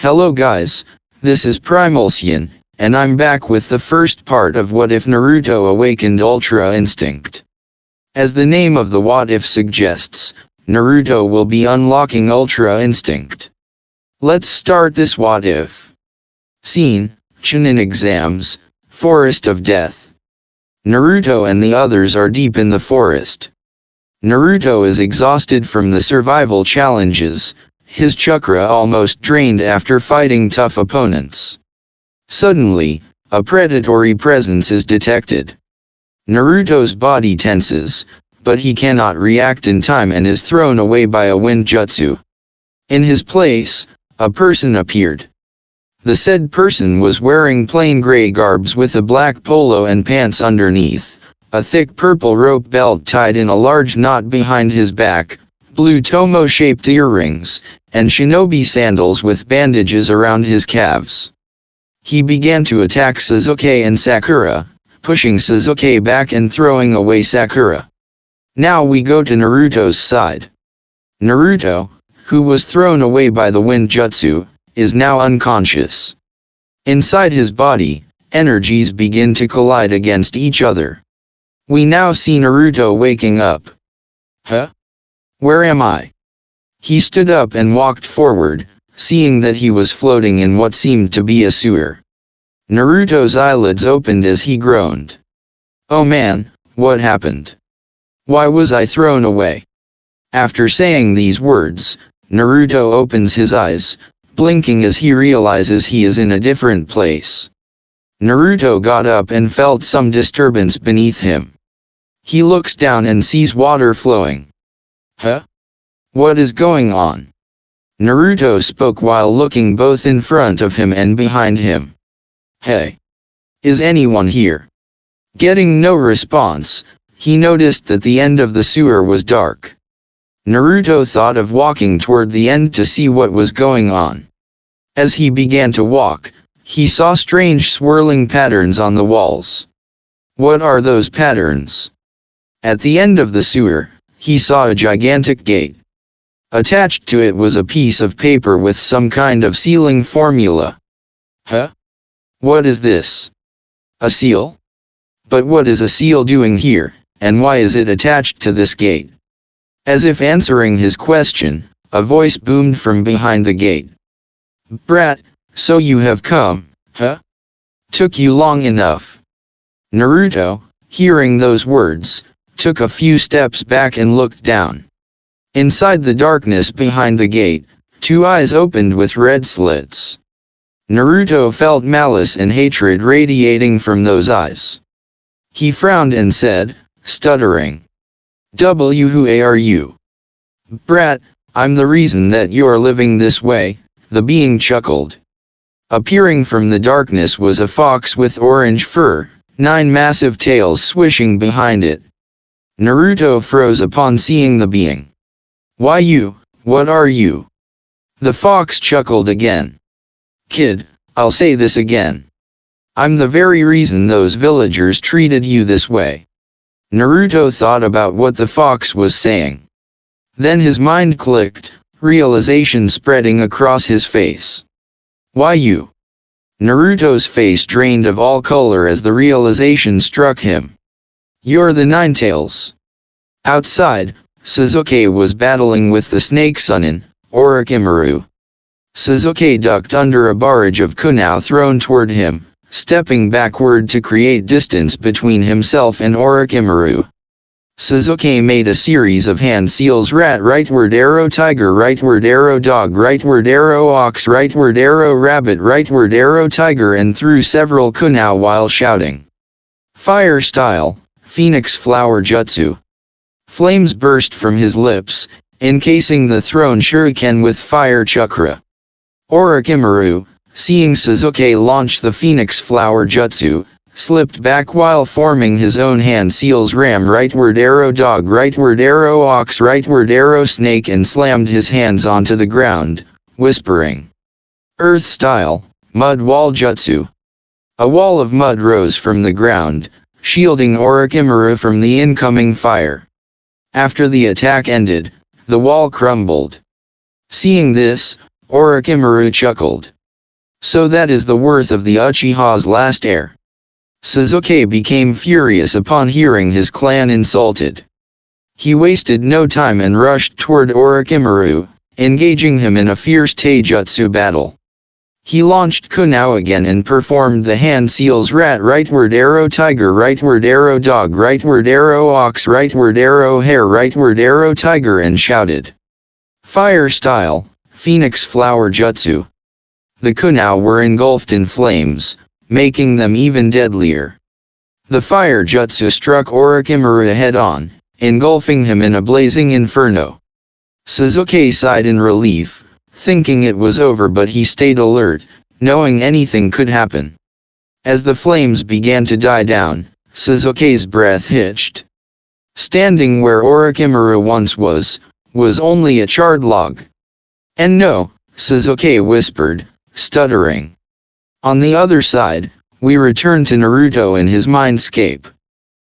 Hello guys, this is Primalcian, and I'm back with the first part of What If Naruto Awakened Ultra Instinct. As the name of the What If suggests, Naruto will be unlocking Ultra Instinct. Let's start this What If. Scene, Chunin exams, Forest of Death. Naruto and the others are deep in the forest. Naruto is exhausted from the survival challenges, his chakra almost drained after fighting tough opponents. Suddenly, a predatory presence is detected. Naruto's body tenses, but he cannot react in time and is thrown away by a wind jutsu. In his place, a person appeared. The said person was wearing plain gray garbs with a black polo and pants underneath, a thick purple rope belt tied in a large knot behind his back, blue tomo-shaped earrings, and shinobi sandals with bandages around his calves. He began to attack Sasuke and Sakura, pushing Sasuke back and throwing away Sakura. Now we go to Naruto's side. Naruto, who was thrown away by the wind jutsu, is now unconscious. Inside his body, energies begin to collide against each other. We now see Naruto waking up. Huh? Where am I? He stood up and walked forward, seeing that he was floating in what seemed to be a sewer. Naruto's eyelids opened as he groaned. Oh man, what happened? Why was I thrown away? After saying these words, Naruto opens his eyes, blinking as he realizes he is in a different place. Naruto got up and felt some disturbance beneath him. He looks down and sees water flowing. Huh? What is going on? Naruto spoke while looking both in front of him and behind him. Hey. Is anyone here? Getting no response, he noticed that the end of the sewer was dark. Naruto thought of walking toward the end to see what was going on. As he began to walk, he saw strange swirling patterns on the walls. What are those patterns? At the end of the sewer, he saw a gigantic gate. Attached to it was a piece of paper with some kind of sealing formula. Huh? What is this? A seal? But what is a seal doing here, and why is it attached to this gate? As if answering his question, a voice boomed from behind the gate. Brat, so you have come, huh? Took you long enough. Naruto, hearing those words, took a few steps back and looked down. Inside the darkness behind the gate, two eyes opened with red slits. Naruto felt malice and hatred radiating from those eyes. He frowned and said, stuttering, who are you? Brat, I'm the reason that you're living this way, the being chuckled. Appearing from the darkness was a fox with orange fur, 9 massive tails swishing behind it. Naruto froze upon seeing the being. Why you, what are you? The fox chuckled again. Kid, I'll say this again. I'm the very reason those villagers treated you this way. Naruto thought about what the fox was saying. Then his mind clicked, realization spreading across his face. Why you? Naruto's face drained of all color as the realization struck him. You're the Ninetales. Outside, Sasuke was battling with the snake Sunin, Orochimaru. Sasuke ducked under a barrage of kunai thrown toward him, stepping backward to create distance between himself and Orochimaru. Sasuke made a series of hand seals: rat rightward arrow, tiger rightward arrow, dog rightward arrow, ox rightward arrow, rabbit rightward arrow, tiger, and threw several kunai while shouting. Fire style, Phoenix flower jutsu. Flames burst from his lips, encasing the thrown shuriken with fire chakra. Orochimaru, seeing Sasuke launch the Phoenix flower jutsu, slipped back while forming his own hand seals: ram rightward arrow, dog rightward arrow, ox rightward arrow, snake, and slammed his hands onto the ground, whispering. Earth style, mud wall jutsu. A wall of mud rose from the ground, shielding Orochimaru from the incoming fire. After the attack ended, the wall crumbled. Seeing this, Orochimaru chuckled. So that is the worth of the Uchiha's last heir. Sasuke became furious upon hearing his clan insulted. He wasted no time and rushed toward Orochimaru, engaging him in a fierce taijutsu battle. He launched Kunao again and performed the hand seals rat rightward arrow tiger rightward arrow dog rightward arrow ox rightward arrow hare rightward arrow tiger and shouted. Fire style, phoenix flower jutsu. The Kunao were engulfed in flames, making them even deadlier. The fire jutsu struck Orochimaru head-on, engulfing him in a blazing inferno. Sasuke sighed in relief, thinking it was over, but he stayed alert, knowing anything could happen. As the flames began to die down, Sasuke's breath hitched. Standing where Orochimaru once was only a charred log. And no, Sasuke whispered, stuttering. On the other side, we return to Naruto in his mindscape.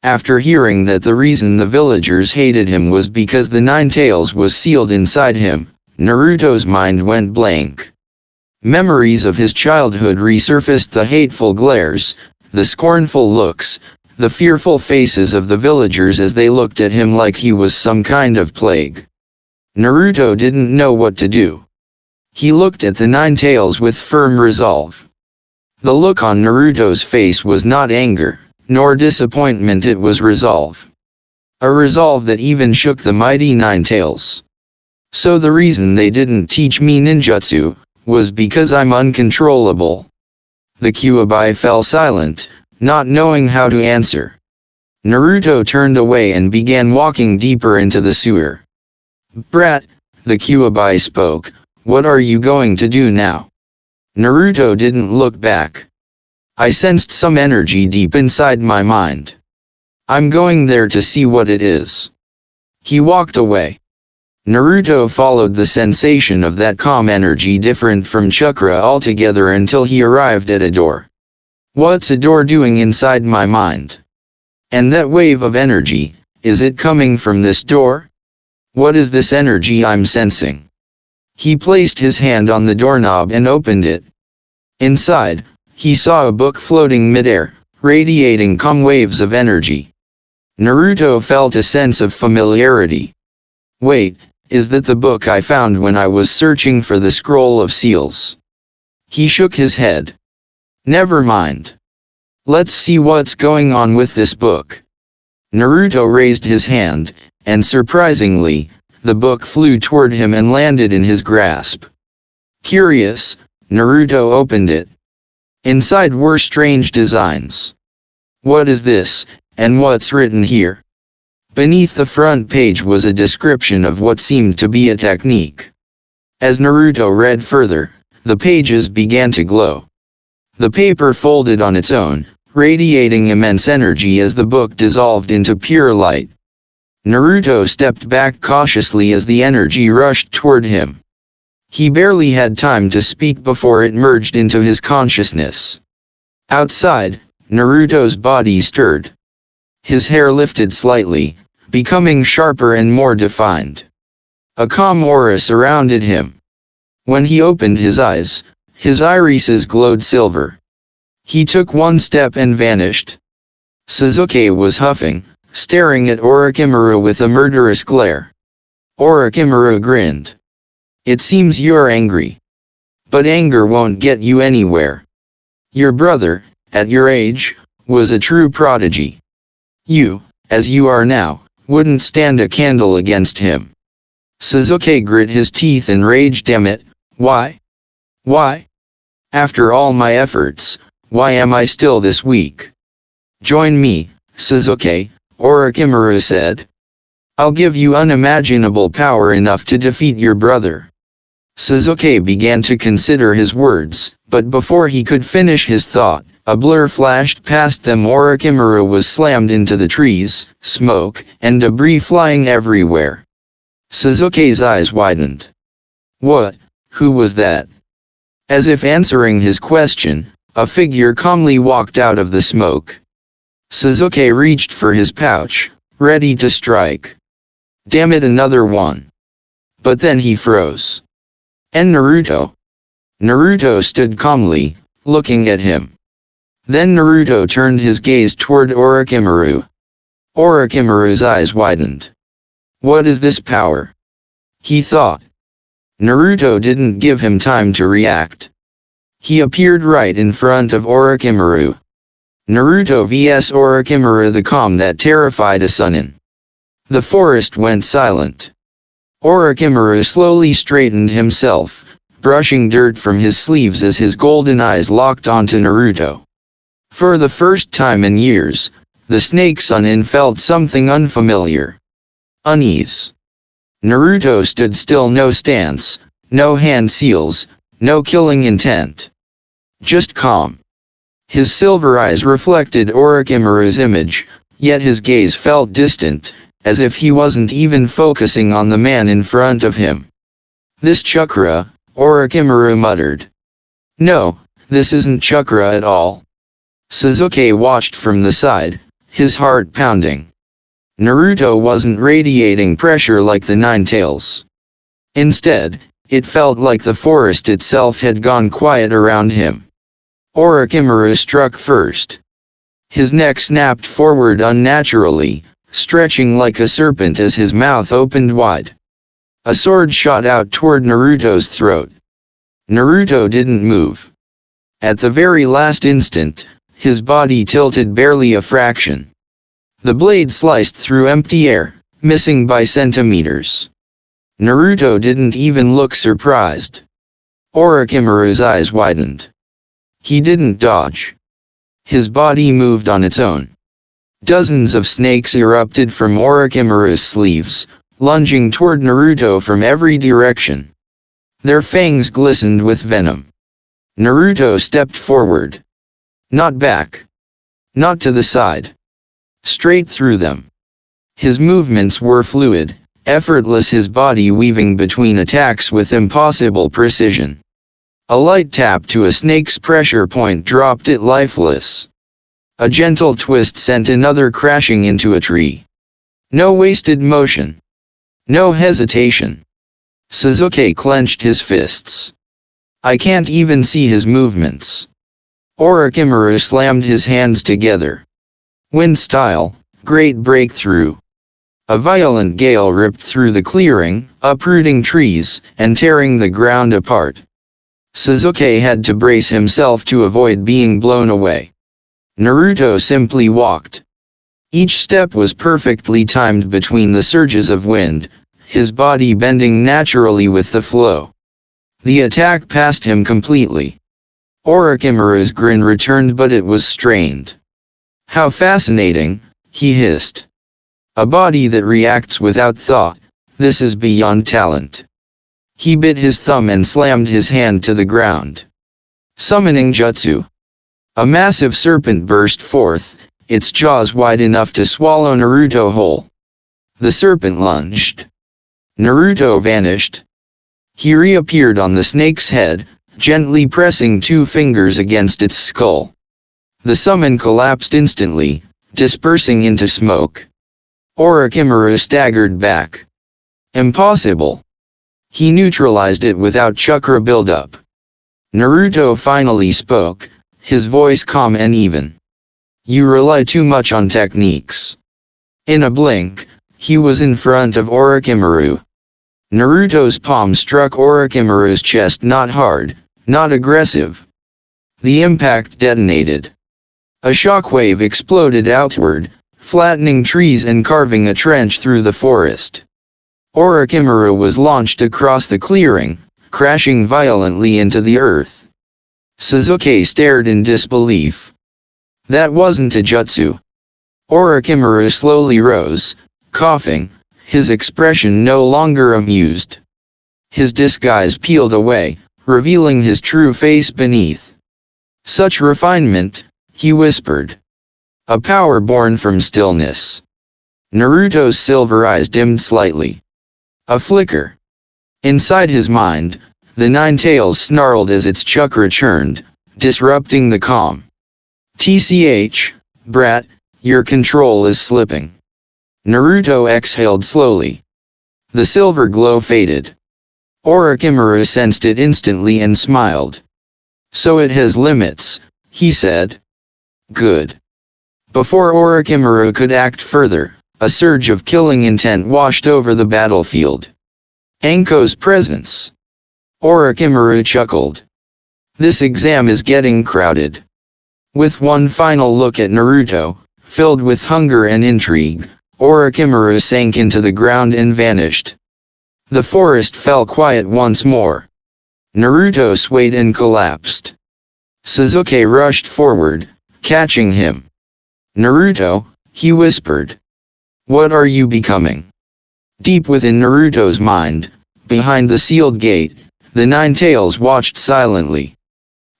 After hearing that the reason the villagers hated him was because the Nine Tails was sealed inside him, Naruto's mind went blank. Memories of his childhood resurfaced: the hateful glares, the scornful looks, the fearful faces of the villagers as they looked at him like he was some kind of plague. Naruto didn't know what to do. He looked at the Nine Tails with firm resolve. The look on Naruto's face was not anger, nor disappointment, it was resolve. A resolve that even shook the mighty Nine Tails. So the reason they didn't teach me ninjutsu was because I'm uncontrollable. The Kyuubi fell silent, not knowing how to answer. Naruto turned away and began walking deeper into the sewer. Brat, the Kyuubi spoke, what are you going to do now? Naruto didn't look back. I sensed some energy deep inside my mind. I'm going there to see what it is. He walked away. Naruto followed the sensation of that calm energy, different from chakra altogether, until he arrived at a door. What's a door doing inside my mind? And that wave of energy, is it coming from this door? What is this energy I'm sensing? He placed his hand on the doorknob and opened it. Inside, he saw a book floating midair, radiating calm waves of energy. Naruto felt a sense of familiarity. Wait, is that the book I found when I was searching for the scroll of seals? He shook his head. Never mind. Let's see what's going on with this book. Naruto raised his hand, and surprisingly, the book flew toward him and landed in his grasp. Curious, Naruto opened it. Inside were strange designs. What is this, and what's written here? Beneath the front page was a description of what seemed to be a technique. As Naruto read further, the pages began to glow. The paper folded on its own, radiating immense energy as the book dissolved into pure light. Naruto stepped back cautiously as the energy rushed toward him. He barely had time to speak before it merged into his consciousness. Outside, Naruto's body stirred. His hair lifted slightly, becoming sharper and more defined. A calm aura surrounded him. When he opened his eyes, his irises glowed silver. He took one step and vanished. Sasuke was huffing, staring at Orochimaru with a murderous glare. Orochimaru grinned. It seems you're angry. But anger won't get you anywhere. Your brother, at your age, was a true prodigy. You, as you are now, wouldn't stand a candle against him. Sasuke grit his teeth in rage. Damn it, why? Why? After all my efforts, why am I still this weak? Join me, Sasuke, Orochimaru said. I'll give you unimaginable power enough to defeat your brother. Sasuke began to consider his words, but before he could finish his thought, a blur flashed past them. Orochimaru was slammed into the trees, smoke and debris flying everywhere. Sasuke's eyes widened. What? Who was that? As if answering his question, a figure calmly walked out of the smoke. Sasuke reached for his pouch, ready to strike. Damn it, another one. But then he froze. And Naruto? Naruto stood calmly, looking at him. Then Naruto turned his gaze toward Orochimaru. Orochimaru's eyes widened. What is this power? He thought. Naruto didn't give him time to react. He appeared right in front of Orochimaru. Naruto vs Orochimaru, the calm that terrified a Sunin. The forest went silent. Orochimaru slowly straightened himself, brushing dirt from his sleeves as his golden eyes locked onto Naruto. For the first time in years, the Snake Sunin felt something unfamiliar. Unease. Naruto stood still, no stance, no hand seals, no killing intent. Just calm. His silver eyes reflected Orochimaru's image, yet his gaze felt distant, as if he wasn't even focusing on the man in front of him. This chakra, Orochimaru muttered. No, this isn't chakra at all. Sasuke watched from the side, his heart pounding. Naruto wasn't radiating pressure like the Nine Tails. Instead, it felt like the forest itself had gone quiet around him. Orochimaru struck first. His neck snapped forward unnaturally, stretching like a serpent as his mouth opened wide. A sword shot out toward Naruto's throat. Naruto didn't move. At the very last instant, his body tilted barely a fraction. The blade sliced through empty air, missing by centimeters. Naruto didn't even look surprised. Orochimaru's eyes widened. He didn't dodge. His body moved on its own. Dozens of snakes erupted from Orochimaru's sleeves, lunging toward Naruto from every direction. Their fangs glistened with venom. Naruto stepped forward. Not back. Not to the side. Straight through them. His movements were fluid, effortless, his body weaving between attacks with impossible precision. A light tap to a snake's pressure point dropped it lifeless. A gentle twist sent another crashing into a tree. No wasted motion. No hesitation. Sasuke clenched his fists. I can't even see his movements. Orochimaru slammed his hands together. Wind style, great breakthrough. A violent gale ripped through the clearing, uprooting trees, and tearing the ground apart. Sasuke had to brace himself to avoid being blown away. Naruto simply walked. Each step was perfectly timed between the surges of wind, his body bending naturally with the flow. The attack passed him completely. Orochimaru's grin returned, but it was strained. How fascinating, he hissed. A body that reacts without thought, this is beyond talent. He bit his thumb and slammed his hand to the ground. Summoning jutsu. A massive serpent burst forth, its jaws wide enough to swallow Naruto whole. The serpent lunged. Naruto vanished. He reappeared on the snake's head, gently pressing 2 fingers against its skull. The summon collapsed instantly, dispersing into smoke. Orochimaru staggered back. Impossible. He neutralized it without chakra buildup. Naruto finally spoke, his voice calm and even. You rely too much on techniques. In a blink, he was in front of Orochimaru. Naruto's palm struck Orochimaru's chest, not hard, not aggressive. The impact detonated. A shockwave exploded outward, flattening trees and carving a trench through the forest. Orochimaru was launched across the clearing, crashing violently into the earth. Sasuke stared in disbelief. That wasn't a jutsu. Orochimaru slowly rose, coughing, his expression no longer amused. His disguise peeled away, revealing his true face beneath. Such refinement, he whispered. A power born from stillness. Naruto's silver eyes dimmed slightly. A flicker. Inside his mind, the 9 tails snarled as its chakra churned, disrupting the calm. TCH, brat, your control is slipping. Naruto exhaled slowly. The silver glow faded. Orochimaru sensed it instantly and smiled. So it has limits, he said. Good. Before Orochimaru could act further, a surge of killing intent washed over the battlefield. Anko's presence. Orochimaru chuckled. This exam is getting crowded. With one final look at Naruto, filled with hunger and intrigue, Orochimaru sank into the ground and vanished. The forest fell quiet once more. Naruto swayed and collapsed. Sasuke rushed forward, catching him. Naruto, he whispered. What are you becoming? Deep within Naruto's mind, behind the sealed gate, the Nine Tails watched silently.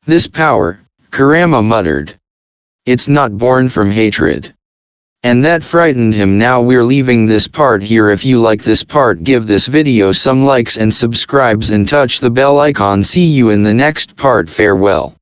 This power, Kurama muttered. It's not born from hatred. And that frightened him. Now we're leaving this part here. If you like this part, give this video some likes and subscribes and touch the bell icon. See you in the next part. Farewell.